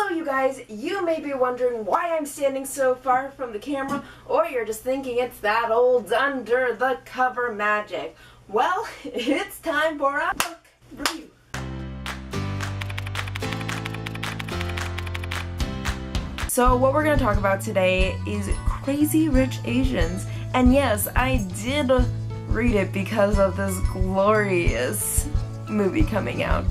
Hello you guys, you may be wondering why I'm standing so far from the camera, or you're just thinking it's that old under the cover magic. Well, it's time for a book review. So what we're going to talk about today is Crazy Rich Asians. And yes, I did read it because of this glorious movie coming out.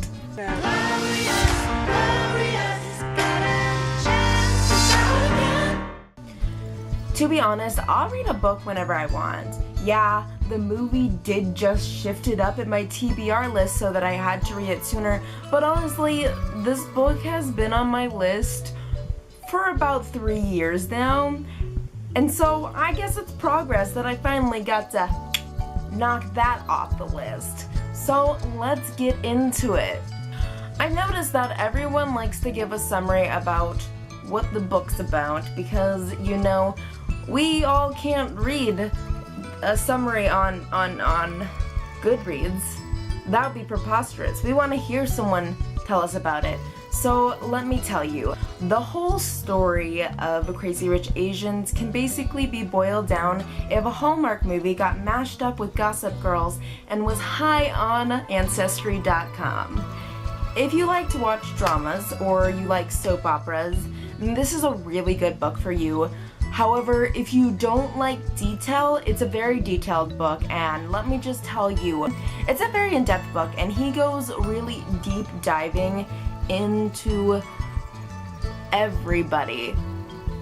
To be honest, I'll read a book whenever I want. Yeah, the movie did just shift it up in my TBR list so that I had to read it sooner, but honestly, this book has been on my list for about 3 years now, and so I guess it's progress that I finally got to knock that off the list. So let's get into it. I've noticed that everyone likes to give a summary about what the book's about because, you know, we all can't read a summary on Goodreads. That would be preposterous. We want to hear someone tell us about it. So let me tell you, the whole story of Crazy Rich Asians can basically be boiled down if a Hallmark movie got mashed up with Gossip Girls and was high on Ancestry.com. If you like to watch dramas or you like soap operas, this is a really good book for you. However, if you don't like detail, it's a very detailed book, and let me just tell you, it's a very in-depth book, and he goes really deep diving into everybody.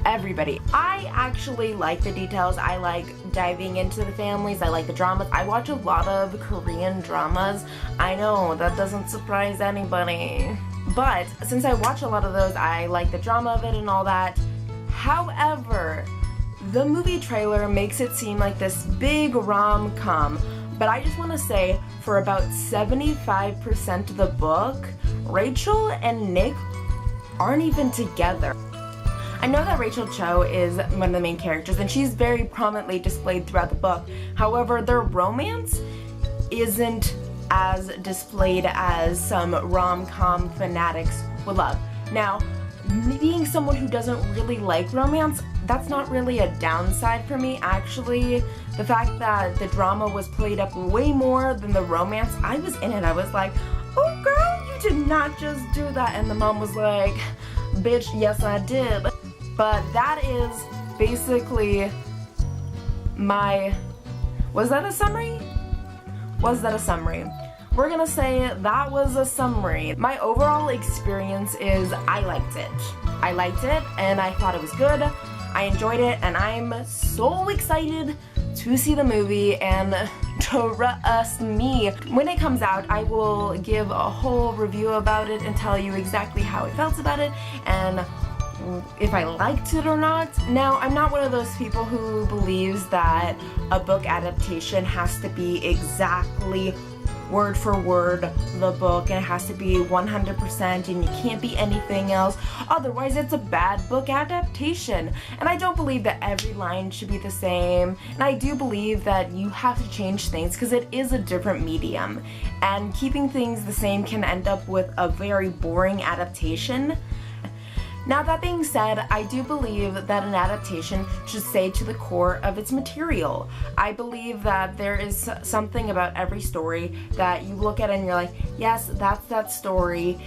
I actually like the details. I like diving into the families. I like the dramas. I watch a lot of Korean dramas. I know, that doesn't surprise anybody. But since I watch a lot of those, I like the drama of it and all that. However, the movie trailer makes it seem like this big rom-com, but I just want to say, for about 75% of the book, Rachel and Nick aren't even together. I know that Rachel Cho is one of the main characters, and she's very prominently displayed throughout the book. However, their romance isn't as displayed as some rom-com fanatics would love. Now, being someone who doesn't really like romance, that's not really a downside for me. Actually, the fact that the drama was played up way more than the romance, I was in it. I was like, oh girl, you did not just do that. And the mom was like, bitch, yes I did. But that is basically my... Was that a summary? Was that a summary? We're gonna say that was a summary. My overall experience is I liked it. I liked it and I thought it was good. I enjoyed it and I'm so excited to see the movie, and trust me, when it comes out I will give a whole review about it and tell you exactly how I felt about it and if I liked it or not. Now, I'm not one of those people who believes that a book adaptation has to be exactly word for word the book, and it has to be 100% and you can't be anything else, otherwise it's a bad book adaptation. And I don't believe that every line should be the same, and I do believe that you have to change things because it is a different medium, and keeping things the same can end up with a very boring adaptation. Now, that being said, I do believe that an adaptation should stay to the core of its material. I believe that there is something about every story that you look at and you're like, yes, that's that story,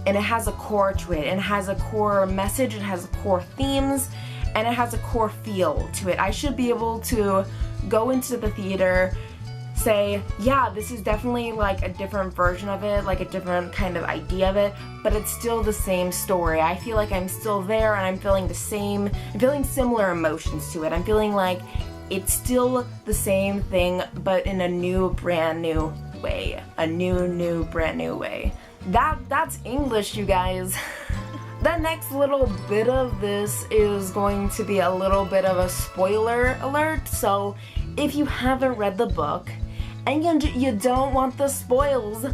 and it has a core to it, and it has a core message, it has core themes, and it has a core feel to it. I should be able to go into the theater, say, yeah, this is definitely like a different version of it, like a different kind of idea of it, but it's still the same story. I feel like I'm still there and I'm feeling the same, I'm feeling similar emotions to it. I'm feeling like it's still the same thing, but in a new, brand new way. A new, brand new way. That's English, you guys. The next little bit of this is going to be a little bit of a spoiler alert, so if you haven't read the book, and you don't want the spoils,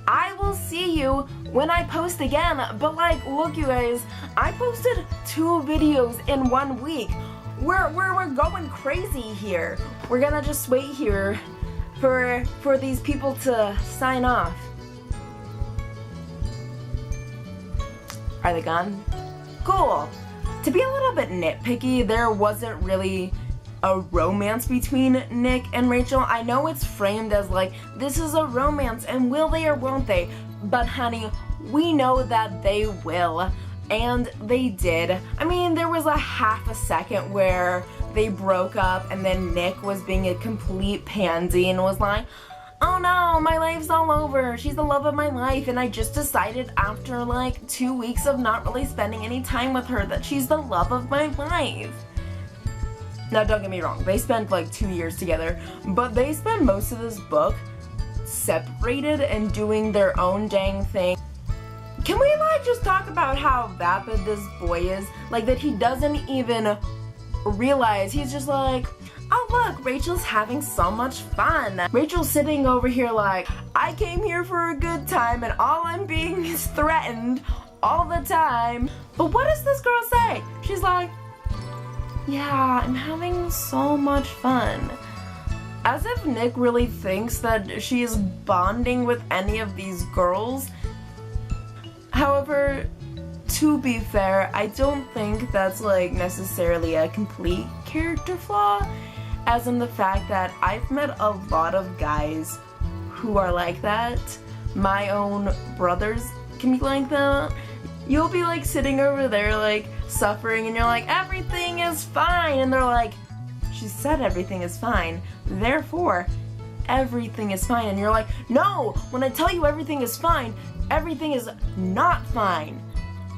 I will see you when I post again. But like, look you guys, I posted 2 videos in 1 week. We're going crazy here. We're gonna just wait here for these people to sign off. Are they gone? cool. To be a little bit nitpicky, there wasn't really a romance between Nick and Rachel. I know it's framed as like, this is a romance and will they or won't they? But honey, we know that they will. And they did. I mean, there was a half a second where they broke up and then Nick was being a complete pansy and was like, oh no, my life's all over. She's the love of my life. And I just decided after like 2 weeks of not really spending any time with her that she's the love of my life. Now don't get me wrong, they spent like 2 years together, but they spent most of this book separated and doing their own dang thing. Can we like just talk about how vapid this boy is? Like that he doesn't even realize, he's just like, oh look, Rachel's having so much fun. Rachel's sitting over here like, I came here for a good time and all I'm being is threatened all the time. But what does this girl say? She's like, yeah, I'm having so much fun. As if Nick really thinks that she is bonding with any of these girls. However, to be fair, I don't think that's like necessarily a complete character flaw, as in the fact that I've met a lot of guys who are like that. My own brothers can be like that. You'll be like sitting over there like suffering and you're like, everything is fine, and they're like, she said everything is fine, therefore everything is fine. And you're like, no, when I tell you everything is fine, everything is not fine.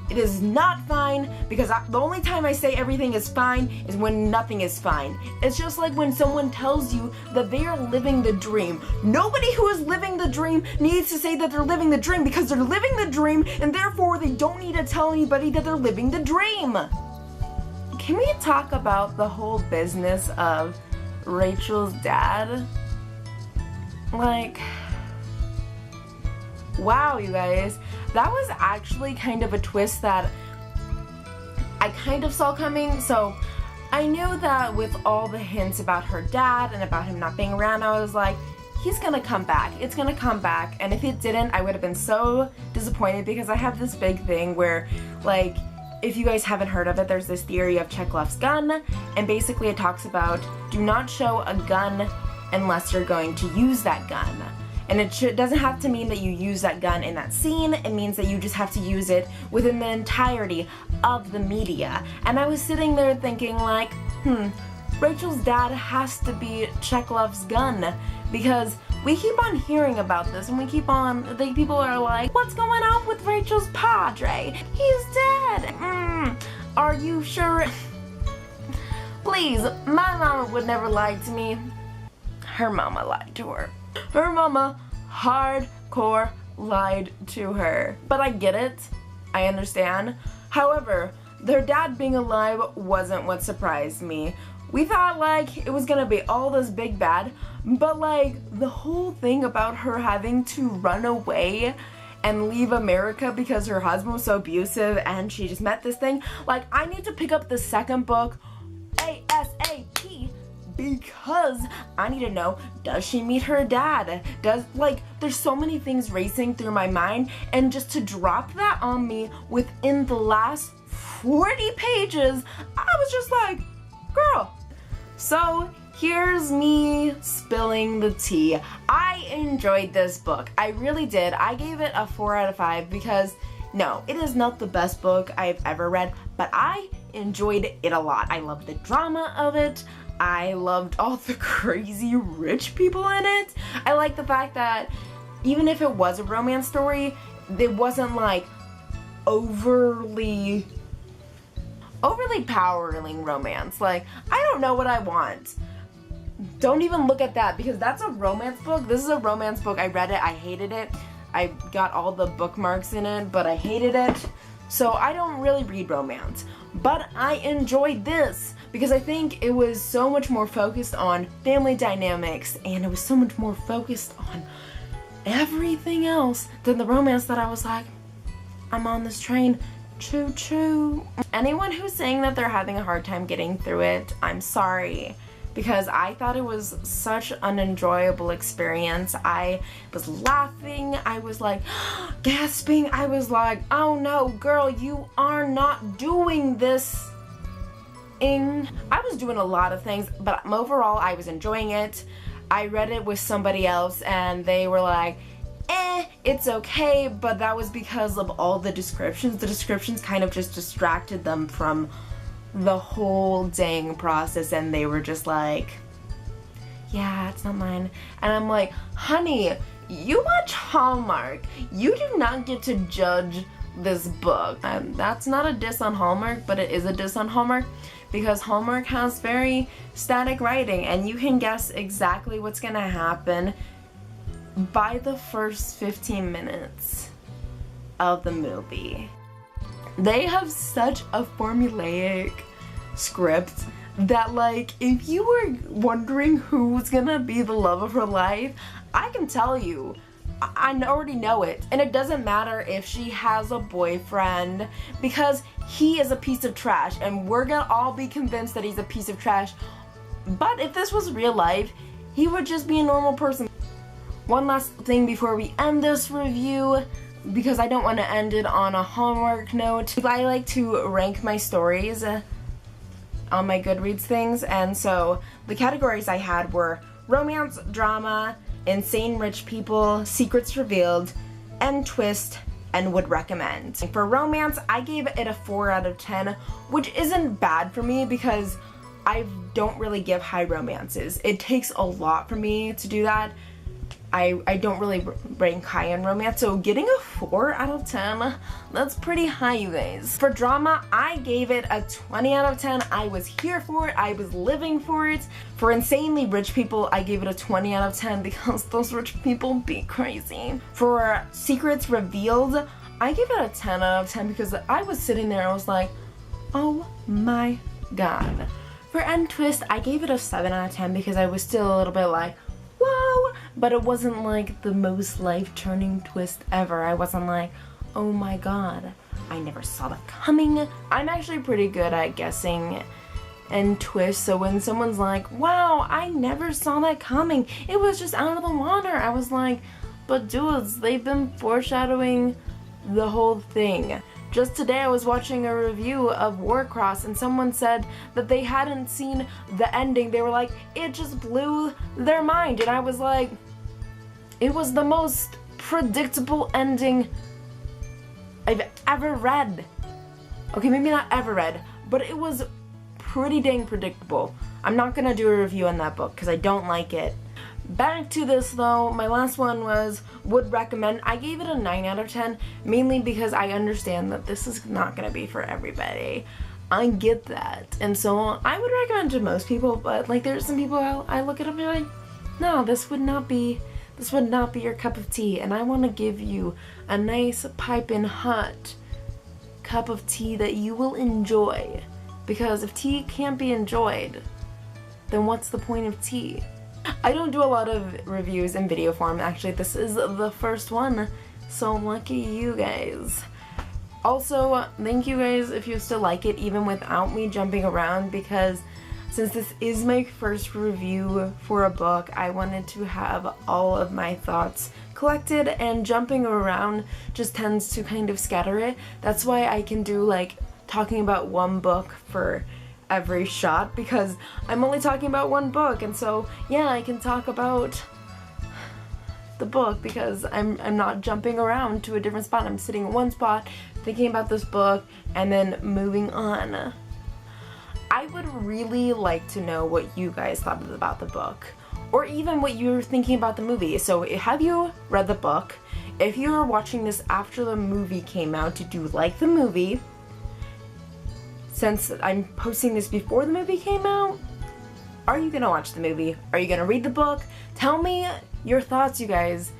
It is not fine, because the only time I say everything is fine is when nothing is fine. It's just like when someone tells you that they are living the dream. Nobody who is living the dream needs to say that they're living the dream, because they're living the dream and therefore they don't need to tell anybody that they're living the dream. Can we talk about the whole business of Rachel's dad? Like, wow, you guys, that was actually kind of a twist that I kind of saw coming. So I knew that with all the hints about her dad and about him not being around, I was like, he's gonna come back. It's gonna come back. And if it didn't, I would have been so disappointed, because I have this big thing where, like, if you guys haven't heard of it, there's this theory of Chekhov's gun, and basically it talks about do not show a gun unless you're going to use that gun. And it doesn't have to mean that you use that gun in that scene. It means that you just have to use it within the entirety of the media. And I was sitting there thinking like, Rachel's dad has to be Chekhov's gun, because we keep on hearing about this, and we keep on, people are like, what's going on with Rachel's padre? He's dead. Are you sure? Please, my mama would never lie to me. Her mama lied to her. Her mama hardcore lied to her. But I get it. I understand. However, their dad being alive wasn't what surprised me. We thought like it was gonna be all this big bad, but like the whole thing about her having to run away and leave America because her husband was so abusive and she just met this thing, like I need to pick up the second book ASAP, because I need to know, does she meet her dad? There's so many things racing through my mind, and just to drop that on me within the last 40 pages, I was just like, girl. So here's me spilling the tea. I enjoyed this book. I really did. I gave it a 4 out of 5 because, no, it is not the best book I've ever read, but I enjoyed it a lot. I loved the drama of it. I loved all the crazy rich people in it. I like the fact that even if it was a romance story, it wasn't like overly powering romance. Like, I don't know what I want. Don't even look at that, because that's a romance book. This is a romance book. I read it. I hated it. I got all the bookmarks in it, but I hated it. So I don't really read romance. But I enjoyed this because I think it was so much more focused on family dynamics, and it was so much more focused on everything else than the romance that I was like, I'm on this train. Choo choo. Anyone who's saying that they're having a hard time getting through it, I'm sorry. because I thought it was such an enjoyable experience. I was laughing, I was like gasping, I was like, oh no girl, you are not doing this. I was doing a lot of things, but overall I was enjoying it. I read it with somebody else and they were like, it's okay, but that was because of all the descriptions. The descriptions kind of just distracted them from the whole dang process, and they were just like, yeah, it's not mine. And I'm like, honey, you watch Hallmark. You do not get to judge this book. And that's not a diss on Hallmark, but it is a diss on Hallmark because Hallmark has very static writing and you can guess exactly what's gonna happen by the first 15 minutes of the movie. They have such a formulaic script that, like, if you were wondering who's gonna be the love of her life, I can tell you, I already know it. And it doesn't matter if she has a boyfriend, because he is a piece of trash and we're gonna all be convinced that he's a piece of trash. But if this was real life, he would just be a normal person. One last thing before we end this review, because I don't want to end it on a Hallmark note. I like to rank my stories on my Goodreads things, and so the categories I had were romance, drama, insane rich people, secrets revealed, end twist, and would recommend. For romance, I gave it a 4 out of 10, which isn't bad for me because I don't really give high romances. It takes a lot for me to do that. I don't really rank high in romance, so getting a 4 out of 10, that's pretty high, you guys. For drama, I gave it a 20 out of 10. I was here for it, I was living for it. For insanely rich people, I gave it a 20 out of 10 because those rich people be crazy. For secrets revealed, I gave it a 10 out of 10 because I was sitting there, I was like, oh my god. For end twist, I gave it a 7 out of 10 because I was still a little bit like, whoa, but it wasn't like the most life-turning twist ever. I wasn't like, oh my god, I never saw that coming. I'm actually pretty good at guessing and twists, so when someone's like, wow, I never saw that coming, it was just out of the water, I was like, but dudes, they've been foreshadowing the whole thing. Just today I was watching a review of Warcross and someone said that they hadn't seen the ending. They were like, it just blew their mind. And I was like, it was the most predictable ending I've ever read. Okay, maybe not ever read, but it was pretty dang predictable. I'm not gonna do a review on that book because I don't like it. Back to this though, my last one was would recommend. I gave it a 9 out of 10, mainly because I understand that this is not going to be for everybody. I get that. And so I would recommend to most people, but like there's some people I look at them and be like, no, this would not be your cup of tea, and I want to give you a nice piping hot cup of tea that you will enjoy. Because if tea can't be enjoyed, then what's the point of tea? I don't do a lot of reviews in video form. Actually, this is the first one, so lucky you guys. Also, thank you guys if you still like it even without me jumping around, because since this is my first review for a book, I wanted to have all of my thoughts collected, and jumping around just tends to kind of scatter it. That's why I can do like talking about one book for every shot, because I'm only talking about one book, and so yeah, I can talk about the book because I'm not jumping around to a different spot. I'm sitting in one spot thinking about this book and then moving on. I would really like to know what you guys thought about the book, or even what you're thinking about the movie. So have you read the book? If you're watching this after the movie came out, did you like the movie? Since I'm posting this before the movie came out, are you gonna watch the movie? Are you gonna read the book? Tell me your thoughts, you guys.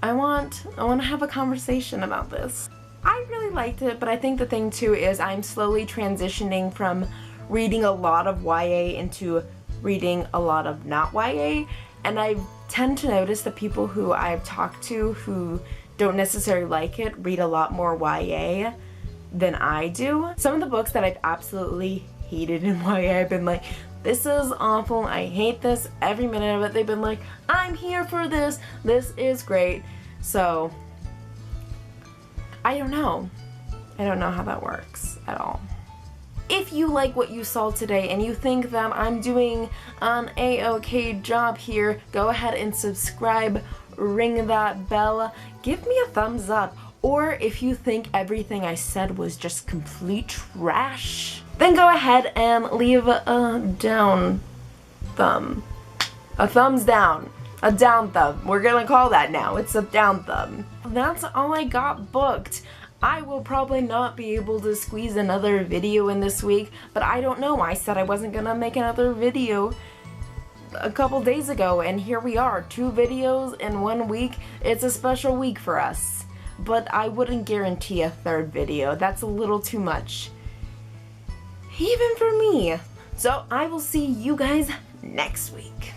I want to have a conversation about this. I really liked it, but I think the thing too is I'm slowly transitioning from reading a lot of YA into reading a lot of not YA, and I tend to notice the people who I've talked to who don't necessarily like it read a lot more YA than I do. Some of the books that I've absolutely hated in YA, I've been like, This is awful. I hate this every minute of it. They've been like, I'm here for this. This is great. So, I don't know. I don't know how that works at all. If you like what you saw today and you think that I'm doing an a-okay job here, go ahead and subscribe, ring that bell, give me a thumbs up. Or if you think everything I said was just complete trash, then go ahead and leave a down thumb. A thumbs down. A down thumb. We're gonna call that now. It's a down thumb. That's all I got booked. I will probably not be able to squeeze another video in this week, but I don't know. I said I wasn't gonna make another video a couple days ago, and here we are. 2 videos in 1 week. It's a special week for us. But I wouldn't guarantee a 3rd video. That's a little too much. Even for me. So I will see you guys next week.